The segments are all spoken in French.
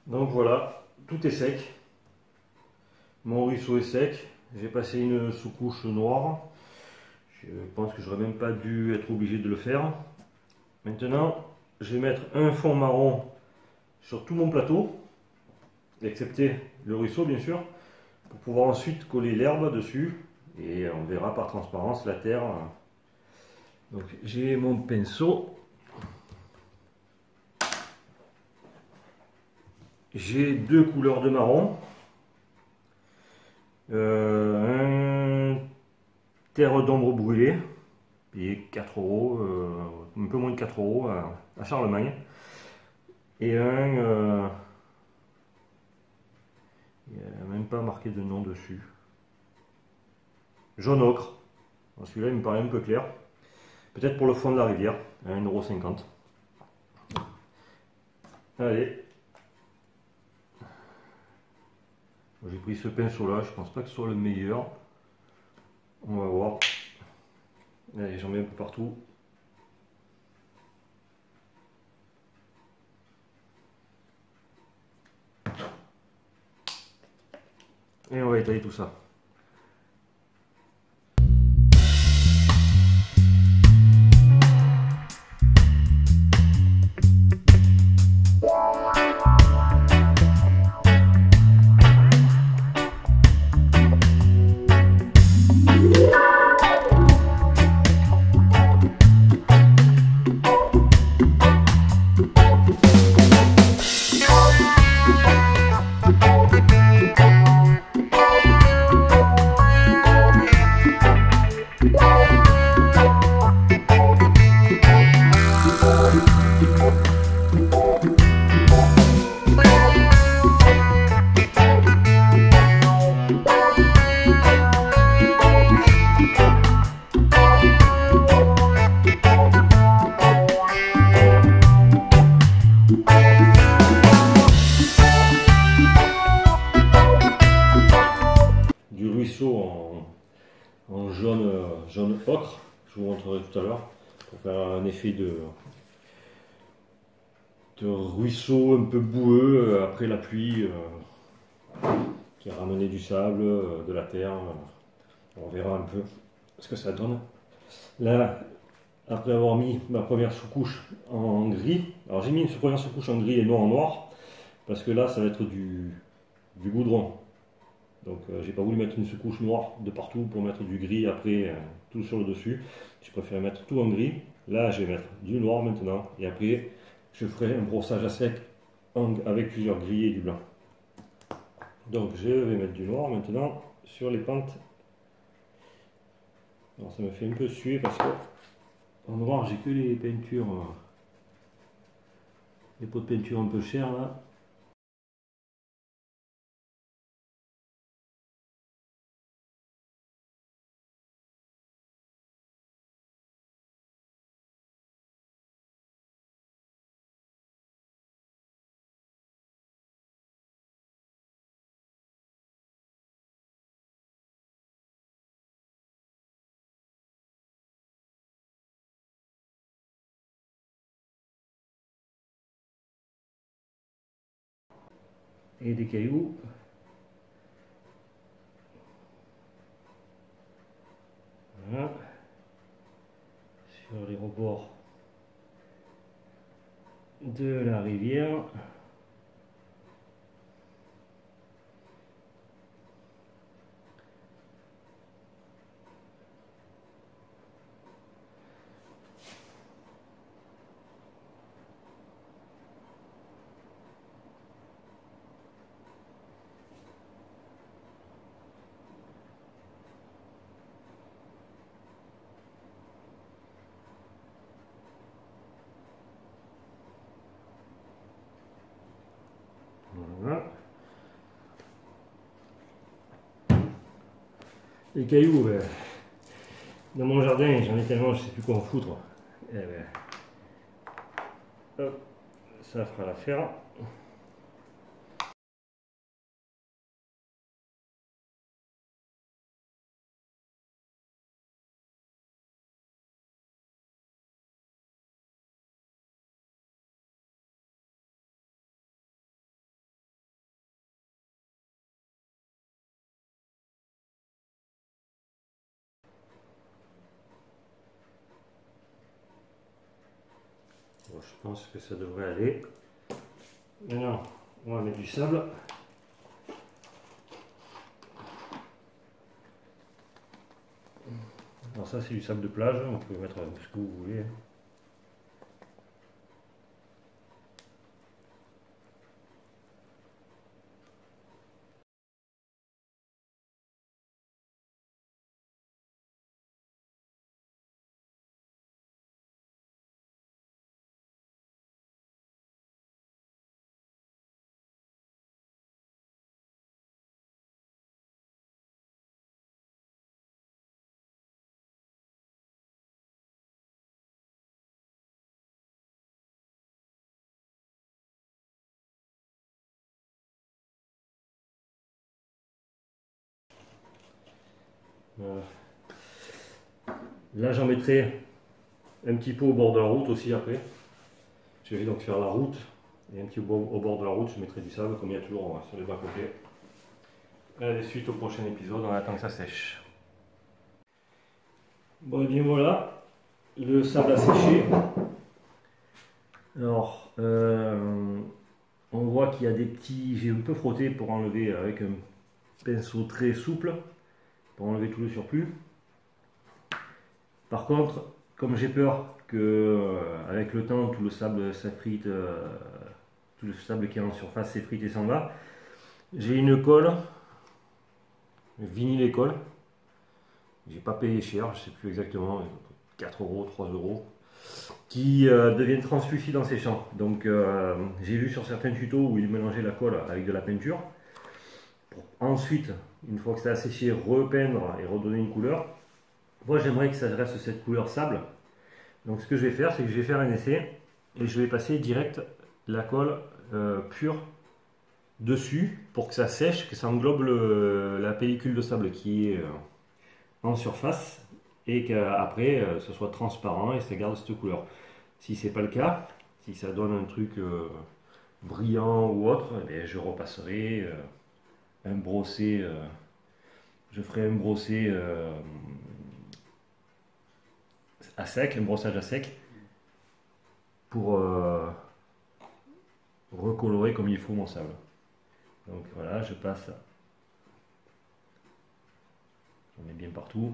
Donc voilà, tout est sec. Mon ruisseau est sec. J'ai passé une sous-couche noire. Je pense que j'aurais même pas dû être obligé de le faire. Maintenant, je vais mettre un fond marron sur tout mon plateau, excepté le ruisseau bien sûr, pour pouvoir ensuite coller l'herbe dessus. Et on verra par transparence la terre. Donc j'ai mon pinceau. J'ai deux couleurs de marron. Un terre d'ombre brûlée, payé 4 euros, un peu moins de 4 euros à Charlemagne. Et il n'y a même pas marqué de nom dessus. Jaune ocre. Celui-là il me paraît un peu clair. Peut-être pour le fond de la rivière, à 1,50 €. Allez. J'ai pris ce pinceau là, je pense pas que ce soit le meilleur. On va voir. Allez, j'en mets un peu partout. Et on va étaler tout ça. Du ruisseau en jaune ocre, je vous montrerai tout à l'heure, pour faire un effet de ruisseau un peu boueux après la pluie qui a ramené du sable, de la terre. On verra un peu ce que ça donne. Là, après avoir mis ma première sous-couche en gris, alors j'ai mis une première sous-couche en gris et non en noir, parce que là ça va être du goudron. Donc j'ai pas voulu mettre une sous-couche noire de partout pour mettre du gris après tout sur le dessus. Je préfère mettre tout en gris. Là je vais mettre du noir maintenant et après je ferai un brossage à sec avec plusieurs gris et du blanc. Donc je vais mettre du noir maintenant sur les pentes. Alors ça me fait un peu suer parce que en noir j'ai que les peintures, les pots de peinture un peu chers là. Et des cailloux. Voilà. Sur les rebords de la rivière. Voilà. Les cailloux, dans mon jardin, j'en ai tellement, je sais plus quoi en foutre. Eh ben, hop, ça fera l'affaire. je pense que ça devrait aller. Maintenant, on va mettre du sable. Alors ça c'est du sable de plage, vous pouvez mettre ce que vous voulez. Voilà. Là j'en mettrai un petit peu au bord de la route aussi après. Je vais donc faire la route et un petit peu au bord de la route je mettrai du sable comme il y a toujours sur les bas-côtés. Allez, suite au prochain épisode, on attend que ça sèche. Bon et bien voilà, le sable a séché. Alors on voit qu'il y a des petits, j'ai un peu frotté pour enlever avec un pinceau très souple, pour enlever tout le surplus. Par contre, comme j'ai peur que avec le temps tout le sable s'effrite, tout le sable qui est en surface s'effrite et s'en va, j'ai une colle, vinyle école. J'ai pas payé cher, je sais plus exactement, 4 euros, 3 euros, qui deviennent translucides en séchant. Donc j'ai vu sur certains tutos où ils mélangeaient la colle avec de la peinture. Pour ensuite, une fois que ça a séché, repeindre et redonner une couleur. Moi j'aimerais que ça reste cette couleur sable. Donc ce que je vais faire, c'est que je vais faire un essai et je vais passer direct la colle pure dessus pour que ça sèche, que ça englobe la pellicule de sable qui est en surface et qu'après ce soit transparent et ça garde cette couleur. Si c'est pas le cas, si ça donne un truc brillant ou autre, eh je repasserai un brossé, je ferai un brossé à sec, un brossage à sec pour recolorer comme il faut mon sable. Donc voilà, je passe, j'en mets bien partout.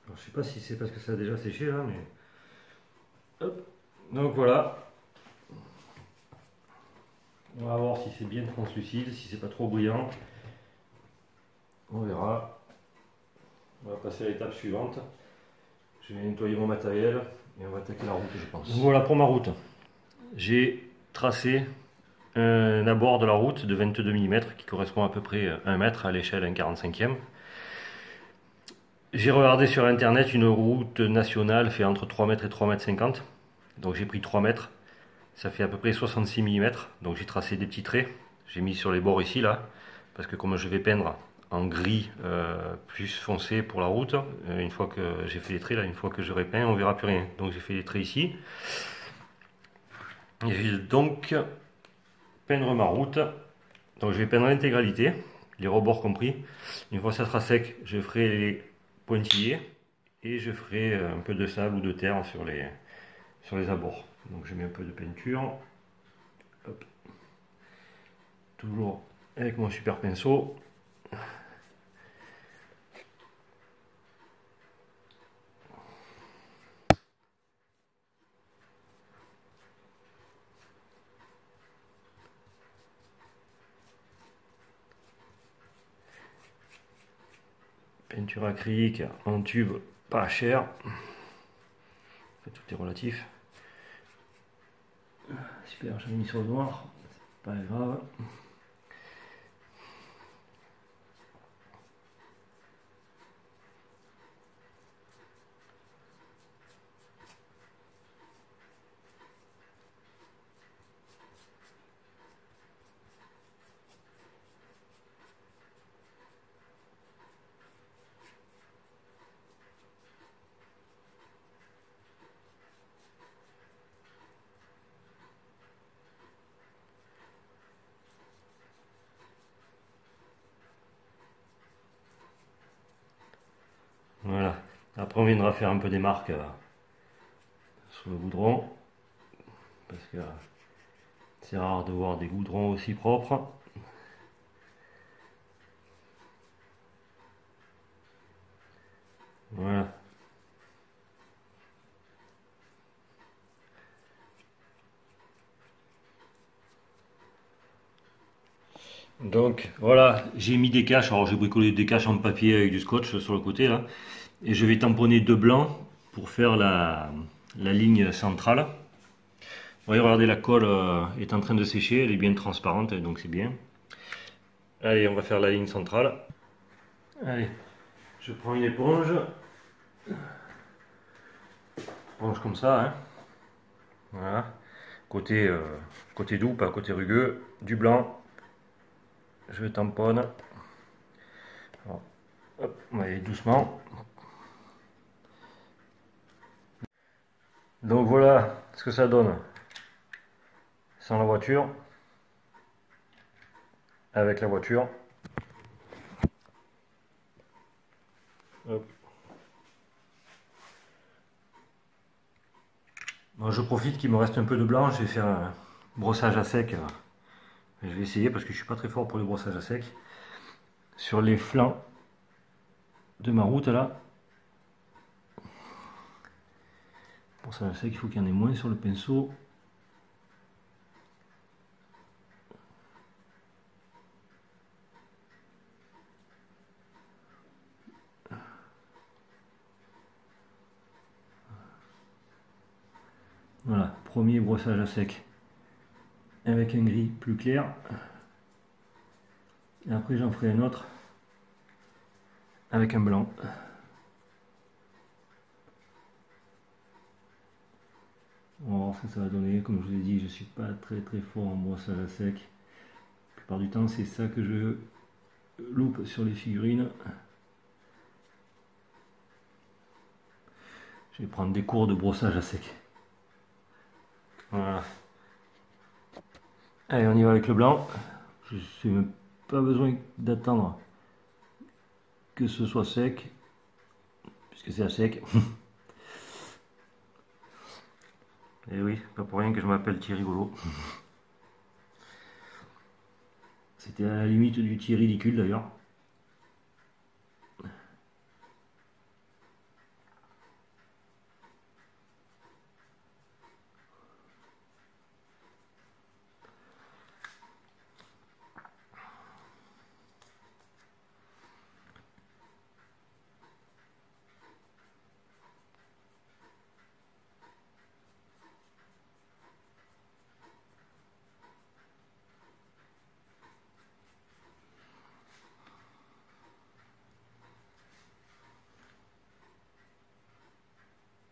Alors, je sais pas si c'est parce que ça a déjà séché là, mais hop. Donc voilà. On va voir si c'est bien translucide, si c'est pas trop brillant. On verra. On va passer à l'étape suivante. Je vais nettoyer mon matériel et on va attaquer la route, je pense. Voilà pour ma route. J'ai tracé un abord de la route de 22 mm qui correspond à peu près à 1 mètre à l'échelle 1/45e. J'ai regardé sur internet, une route nationale fait entre 3 mètres et 3,50 m. Donc j'ai pris 3 mètres. Ça fait à peu près 66 mm. Donc j'ai tracé des petits traits. J'ai mis sur les bords ici là. Parce que comme je vais peindre en gris plus foncé pour la route. Une fois que j'ai fait les traits, là, une fois que j'aurai peint, on verra plus rien. Donc j'ai fait les traits ici. Et je vais donc peindre ma route. Donc je vais peindre l'intégralité, les rebords compris. Une fois ça sera sec, je ferai les pointillés et je ferai un peu de sable ou de terre sur les abords. Donc je mets un peu de peinture. Hop. Toujours avec mon super pinceau. Peinture acrylique en tube pas cher. Enfin, tout est relatif. Super, j'ai mis sur le noir, c'est pas grave. Voilà. Après on viendra faire un peu des marques sur le goudron. Parce que c'est rare de voir des goudrons aussi propres. Voilà. Donc voilà, j'ai mis des caches. Alors j'ai bricolé des caches en papier avec du scotch sur le côté là. Et je vais tamponner de blanc pour faire la ligne centrale. Vous voyez, regardez, la colle est en train de sécher, elle est bien transparente, donc c'est bien. Allez, on va faire la ligne centrale. Allez, je prends une éponge. Éponge comme ça, hein. Voilà. Côté, côté doux, pas côté rugueux. Du blanc. Je tamponne. Alors, hop, on va aller doucement. Donc voilà ce que ça donne sans la voiture, avec la voiture. Hop. Bon, je profite qu'il me reste un peu de blanc, je vais faire un brossage à sec. Je vais essayer parce que je suis pas très fort pour le brossage à sec. Sur les flancs de ma route là. Brossage à sec, il faut qu'il y en ait moins sur le pinceau. Voilà, premier brossage à sec avec un gris plus clair. Et après j'en ferai un autre avec un blanc. On va voir ce que ça va donner. Comme je vous ai dit, je suis pas très fort en brossage à sec. La plupart du temps, c'est ça que je loupe sur les figurines. Je vais prendre des cours de brossage à sec. Voilà. Allez, on y va avec le blanc. Je n'ai même pas besoin d'attendre que ce soit sec, puisque c'est à sec. Et oui, pas pour rien que je m'appelle Thierry Rigolo. C'était à la limite du Thierry ridicule d'ailleurs.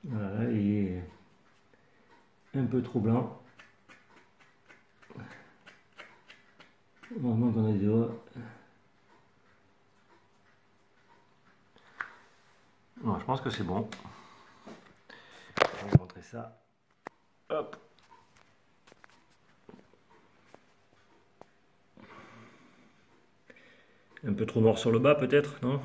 Voilà, il est un peu trop blanc. Heureusement qu'on a des doigts. Bon, je pense que c'est bon. Je vais montrer ça. Hop. Un peu trop noir sur le bas peut-être, non?